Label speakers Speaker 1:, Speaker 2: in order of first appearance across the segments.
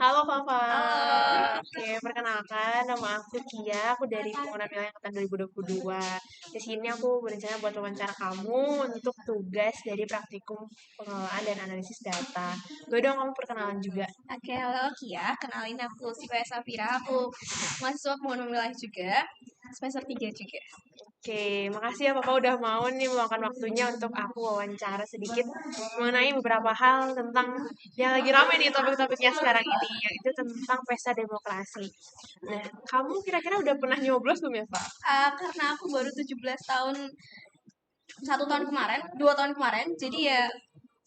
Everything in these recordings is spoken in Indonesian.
Speaker 1: Halo Fafa.
Speaker 2: Halo.
Speaker 1: Oke, perkenalkan nama aku Kia, aku dari Pemuda Wilayah Angkatan 2022. Di sini aku berencana buat wawancara kamu untuk tugas dari praktikum pengelolaan dan analisis data. Boleh dong kamu perkenalan juga.
Speaker 2: Oke, halo Kia. Kenalin aku Sifaya Safira. Aku mahasiswa pengembangan wilayah juga. Semester 3 juga.
Speaker 1: Oke, makasih ya Fafa udah mau nih meluangkan waktunya untuk aku wawancara sedikit mengenai beberapa hal tentang yang lagi rame nih topik-topiknya sekarang ini, yaitu tentang pesta demokrasi. Nah, kamu kira-kira udah pernah nyoblos belum ya, Pak?
Speaker 2: Karena aku baru 17 tahun, 1 tahun kemarin, 2 tahun kemarin. Jadi ya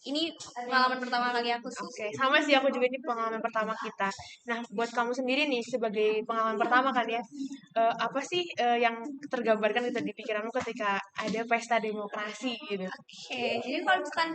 Speaker 2: ini pengalaman pertama kali aku sih.
Speaker 1: Oke, sama sih aku juga ini pengalaman pertama kita. Nah, buat kamu sendiri nih sebagai pengalaman pertama kan ya, apa sih yang tergambarkan gitu di pikiranmu ketika ada pesta demokrasi gitu?
Speaker 2: Oke, jadi kalau misalkan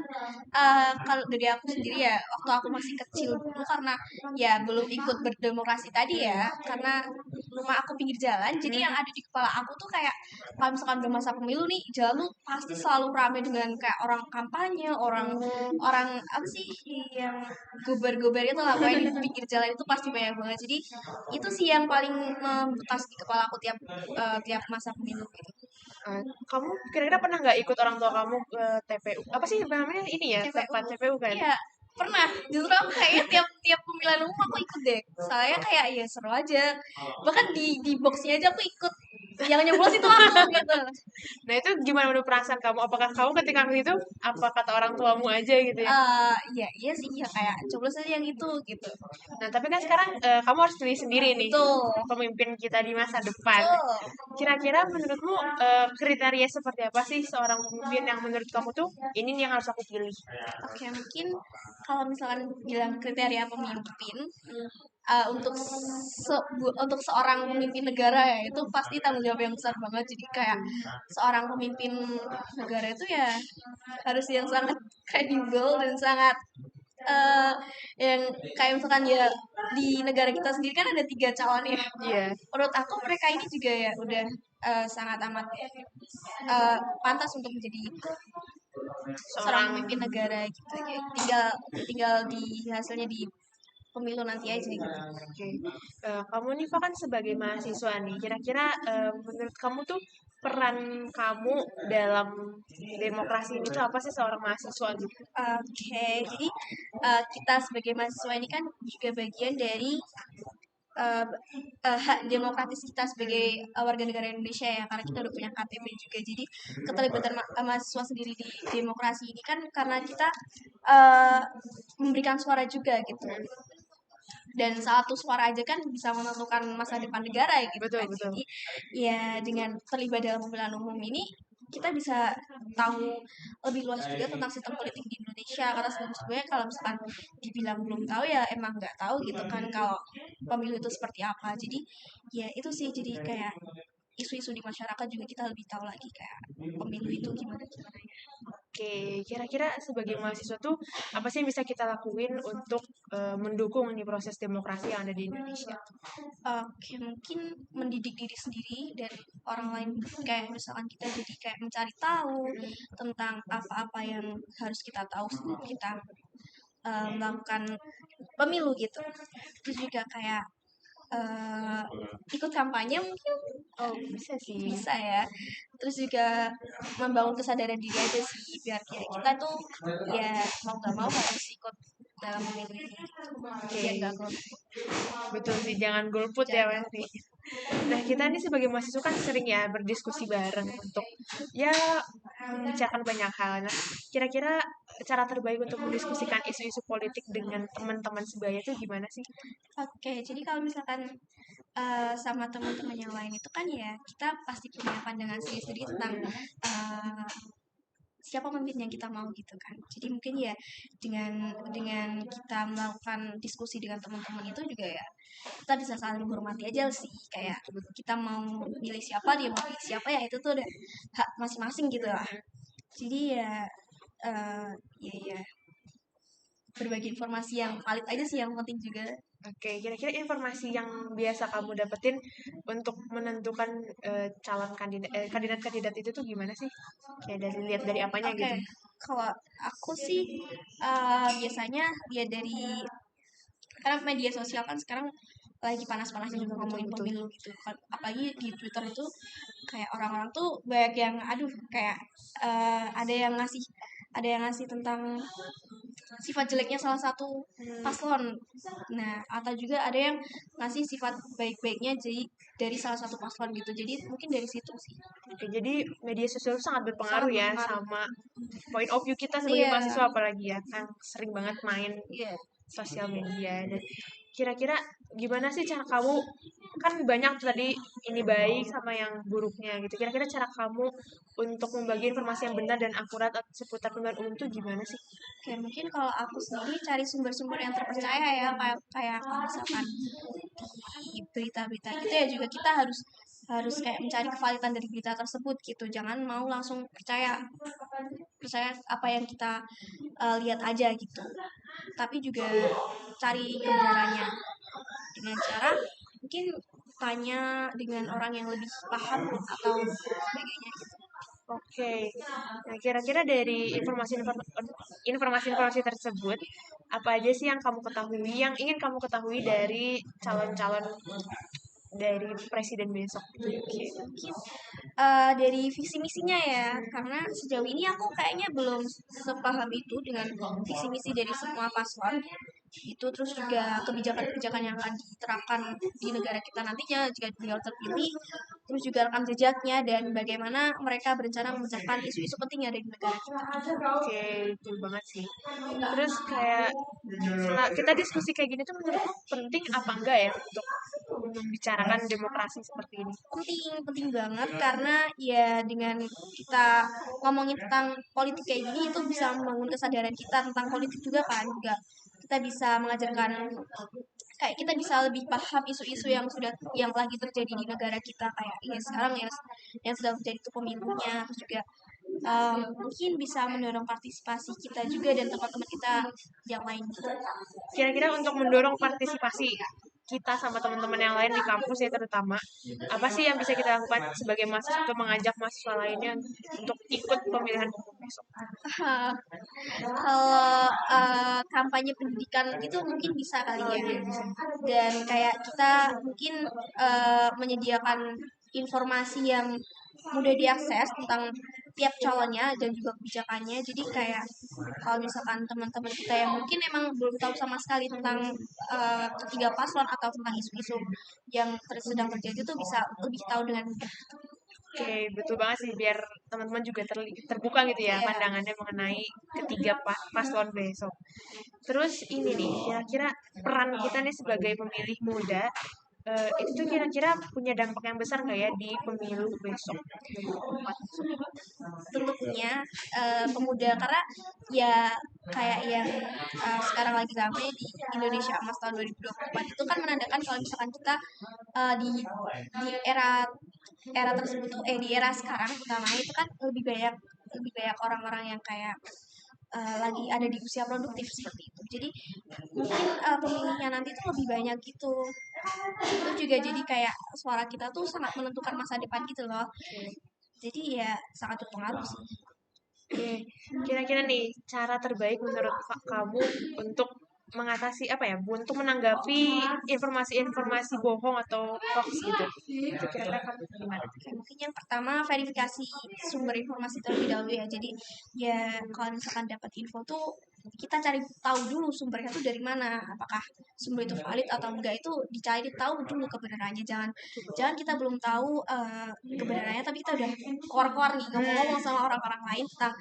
Speaker 2: kalau dari aku sendiri ya, waktu aku masih kecil dulu karena ya belum ikut berdemokrasi tadi ya, karena rumah aku pinggir jalan, jadi yang ada di kepala aku tuh kayak kalau misalkan udah masa pemilu nih, jalan tuh pasti selalu ramai dengan kayak orang kampanye, orang orang apa sih yang gober-gober itu lah, pokoknya di pinggir jalan itu pasti banyak banget. Jadi itu sih yang paling membekas di kepala aku tiap masa pemilu gitu.
Speaker 1: Kamu kira-kira pernah nggak ikut orang tua kamu ke TPU? Apa sih namanya ini ya,
Speaker 2: TPU.
Speaker 1: tempat TPU kan?
Speaker 2: Iya, pernah. Justru aku kayaknya tiap tiap pemilihan umum aku ikut deh. Soalnya kayak ya seru aja. Bahkan di boxnya aja aku ikut. Yang nyoblos itu aku gitu.
Speaker 1: Nah, itu gimana menurut perasaan kamu? Apakah kamu ketika itu apa kata orang tuamu aja gitu ya?
Speaker 2: Iya iya sih ya kayak coblos aja yang itu gitu.
Speaker 1: Nah, tapi kan sekarang kamu harus pilih sendiri nih
Speaker 2: Betul.
Speaker 1: pemimpin kita di masa depan.
Speaker 2: Betul.
Speaker 1: Kira-kira menurutmu kriteria seperti apa sih seorang pemimpin yang menurut kamu tuh ini nih yang harus aku pilih?
Speaker 2: Oke, mungkin kalau misalkan bilang kriteria pemimpin, untuk seorang pemimpin negara ya itu pasti tanggung jawab yang besar banget. Jadi kayak seorang pemimpin negara itu ya harus yang sangat kredibel dan sangat eh yang kayak misalkan ya di negara kita sendiri kan ada 3 calon ya.
Speaker 1: Iya,
Speaker 2: Menurut aku mereka ini juga ya udah sangat amat pantas untuk menjadi seorang
Speaker 1: seorang.
Speaker 2: pemimpin negara gitu ya. Tinggal tinggal di hasilnya di pemilu nanti aja gitu.
Speaker 1: Oke. Kamu nih Pak kan sebagai mahasiswa nih, kira-kira menurut kamu tuh peran kamu dalam demokrasi ini tuh apa sih seorang mahasiswa gitu?
Speaker 2: Oke, jadi kita sebagai mahasiswa ini kan juga bagian dari eh, hak demokratis kita sebagai warga negara Indonesia ya, karena kita udah punya KTP juga. Jadi keterlibatan mahasiswa sendiri di demokrasi ini kan karena kita eh, memberikan suara juga gitu. Dan satu suara aja kan bisa menentukan masa depan negara ya gitu
Speaker 1: Betul,
Speaker 2: kan.
Speaker 1: betul.
Speaker 2: Jadi ya dengan terlibat dalam pemilihan umum ini kita bisa tahu lebih luas juga tentang sistem politik di Indonesia karena sebelumnya kalau misalkan dibilang belum tahu ya emang nggak tahu gitu kan kalau pemilu itu seperti apa. Jadi ya itu sih jadi kayak isu-isu di masyarakat juga kita lebih tahu lagi kayak pemilu itu gimana gimana ya.
Speaker 1: Oke, kira-kira sebagai mahasiswa tuh apa sih yang bisa kita lakuin untuk mendukung nih proses demokrasi yang ada di Indonesia?
Speaker 2: Oke, mungkin mendidik diri sendiri dan orang lain kayak misalkan kita jadi kayak mencari tahu tentang apa-apa yang harus kita tahu sebelum kita melakukan pemilu gitu. Terus juga kayak eh, ikut kampanye mungkin
Speaker 1: Oh, bisa sih.
Speaker 2: bisa ya. Terus juga membangun kesadaran diri aja sih biar kayak kita tuh ya mau nggak mau harus ikut dalam pemilu ini gitu. Biar
Speaker 1: Oke,
Speaker 2: nggak golput.
Speaker 1: betul sih, jangan golput ya
Speaker 2: Jangan
Speaker 1: Westi.
Speaker 2: golput.
Speaker 1: Nah, kita ini sebagai mahasiswa kan sering ya berdiskusi bareng untuk ya membicarakan banyak hal. Nah, kira-kira cara terbaik untuk mendiskusikan isu-isu politik dengan teman-teman sebaya itu gimana sih?
Speaker 2: Oke, jadi kalau misalkan sama teman-teman yang lain itu kan ya kita pasti punya pandangan sendiri-sendiri tentang eh, siapa pemimpin yang kita mau gitu kan. Jadi mungkin ya dengan kita melakukan diskusi dengan teman-teman itu juga ya kita bisa saling menghormati aja sih. Kayak kita mau milih siapa, dia mau pilih siapa ya itu tuh udah hak masing-masing gitu lah. Jadi ya eh ya berbagi informasi yang valid aja sih yang penting juga.
Speaker 1: Oke, kira-kira informasi yang biasa kamu dapetin untuk menentukan kandidat-kandidat itu tuh gimana sih? Kayak dari lihat dari apanya
Speaker 2: Oke,
Speaker 1: gitu?
Speaker 2: kalau aku sih biasanya lihat dari Karena media sosial kan sekarang lagi panas-panasnya juga ngomongin
Speaker 1: Betul.
Speaker 2: pemilu gitu. Apalagi di Twitter itu kayak orang-orang tuh banyak yang aduh kayak ada yang ngasih tentang sifat jeleknya salah satu paslon. Nah, atau juga ada yang ngasih sifat baik-baiknya dari salah satu paslon gitu. Jadi mungkin dari situ sih.
Speaker 1: Oke, jadi media sosial itu sangat berpengaruh
Speaker 2: Sangat
Speaker 1: ya
Speaker 2: berpengaruh.
Speaker 1: sama point of view kita sebagai
Speaker 2: Iya,
Speaker 1: mahasiswa apalagi ya, yang sering banget main
Speaker 2: iya.
Speaker 1: sosial media. Dan kira-kira gimana sih cara kamu, kan banyak tuh tadi ini baik sama yang buruknya gitu. Kira-kira cara kamu untuk membagi informasi yang benar dan akurat seputar pemilihan umum tuh gimana sih?
Speaker 2: Oke, mungkin kalau aku sendiri cari sumber-sumber yang terpercaya ya, kayak kalau misalkan di berita-berita gitu ya juga kita harus harus kayak mencari kevalitan dari berita tersebut gitu. Jangan mau langsung percaya percaya apa yang kita lihat aja gitu. Tapi juga cari kebenarannya dengan cara mungkin tanya dengan orang yang lebih paham atau sebagainya gitu.
Speaker 1: Oke, nah kira-kira dari informasi-informasi tersebut, apa aja sih yang kamu ketahui, yang ingin kamu ketahui dari calon-calon dari presiden besok? Oke.
Speaker 2: Mungkin dari visi misinya ya, karena sejauh ini aku kayaknya belum sepaham itu dengan visi misi dari semua paslon itu, terus juga kebijakan-kebijakan yang akan diterapkan di negara kita nantinya jika beliau terpilih, terus juga rekam jejaknya dan bagaimana mereka berencana memecahkan isu-isu penting yang ada di negara kita.
Speaker 1: Oke, betul banget sih. Terus kayak kita diskusi kayak gini tuh menurutku penting apa enggak ya untuk membicarakan demokrasi seperti ini?
Speaker 2: Penting banget karena ya dengan kita ngomongin tentang politik kayak gini itu bisa membangun kesadaran kita tentang politik juga kan, juga kita bisa mengajarkan kayak kita bisa lebih paham isu-isu yang lagi terjadi di negara kita kayak ya sekarang yang sedang terjadi itu pemilunya, terus juga mungkin bisa mendorong partisipasi kita juga dan teman-teman kita yang lain gitu.
Speaker 1: Kira-kira untuk mendorong partisipasi kita sama teman-teman yang lain di kampus ya terutama, apa sih yang bisa kita lakukan sebagai mahasiswa untuk mengajak mahasiswa lainnya untuk ikut pemilihan umum besok?
Speaker 2: Kalau kampanye pendidikan itu mungkin bisa kali ya. Dan kayak kita mungkin menyediakan informasi yang mudah diakses tentang tiap calonnya dan juga kebijakannya. Jadi kayak kalau misalkan teman-teman kita yang mungkin emang belum tahu sama sekali tentang ketiga paslon atau tentang isu-isu yang sedang terjadi tuh bisa lebih tahu dengan mudah.
Speaker 1: Oke, betul banget sih biar teman-teman juga terbuka gitu ya
Speaker 2: Iya.
Speaker 1: pandangannya mengenai ketiga paslon besok. Terus ini nih, kira-kira peran kita nih sebagai pemilih muda itu tuh kira-kira punya dampak yang besar nggak ya di pemilu besok?
Speaker 2: Tentu punya pemuda karena ya kayak yang sekarang lagi ramai di Indonesia Emas tahun 2024 itu kan menandakan kalau misalkan kita di era tersebut tuh di era sekarang utamanya itu kan lebih banyak orang-orang yang kayak lagi ada di usia produktif seperti itu. Jadi mungkin pemilihnya nanti tuh lebih banyak gitu. Itu juga jadi kayak suara kita tuh sangat menentukan masa depan gitu loh. Jadi ya sangat berpengaruh sih.
Speaker 1: Oke, kira-kira nih cara terbaik menurut kamu untuk mengatasi apa ya, untuk menanggapi informasi-informasi bohong atau hoax gitu. Itu kira-kira kamu gimana?
Speaker 2: Oke, mungkin yang pertama verifikasi sumber informasi terlebih dahulu ya. Jadi ya kalau misalkan dapat info tuh kita cari tahu dulu sumbernya tuh dari mana. Apakah sumber itu valid atau enggak itu dicari tahu dulu kebenarannya. Jangan jangan kita belum tahu kebenarannya tapi kita udah keluar-keluar nih ngomong-ngomong sama orang-orang lain tentang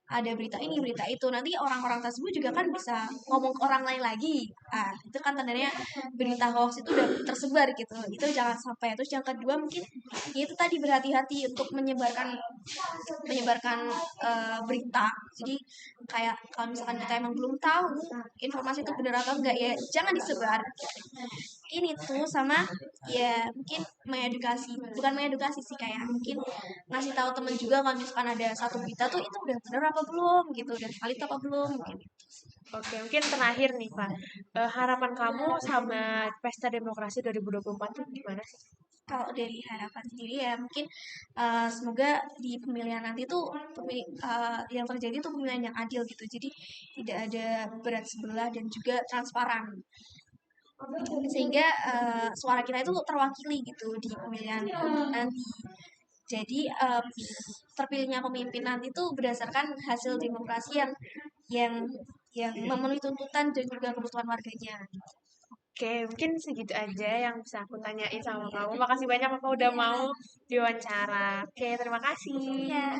Speaker 2: ada berita ini berita itu, nanti orang-orang tersebut juga kan bisa ngomong ke orang lain lagi. Itu kan tandanya berita hoax itu udah tersebar gitu, itu jangan sampai. Terus yang kedua mungkin ya itu tadi berhati-hati untuk menyebarkan menyebarkan berita. Jadi kayak kalau misalkan kita emang belum tahu informasi itu benar atau enggak ya jangan disebar. Ini tuh sama ya mungkin bukan mengedukasi sih, kayak mungkin ngasih tahu temen juga kalau misalkan ada satu berita tuh itu udah bener apa belum gitu, udah valid apa belum mungkin.
Speaker 1: Oke, mungkin terakhir nih Pak, harapan kamu sama Pesta Demokrasi 2024 itu gimana sih?
Speaker 2: Kalau dari harapan sendiri ya mungkin semoga di pemilihan nanti tuh yang terjadi tuh pemilihan yang adil gitu, jadi tidak ada berat sebelah dan juga transparan. sehingga suara kita itu terwakili gitu di pemilihan nanti. Jadi terpilihnya pemimpin nanti itu berdasarkan hasil demokrasi yang yang memenuhi tuntutan dan juga kebutuhan warganya.
Speaker 1: Oke, mungkin segitu aja yang bisa aku tanyain sama kamu. Makasih banyak Papa udah mau diwawancara. Oke, terima kasih.
Speaker 2: Ya.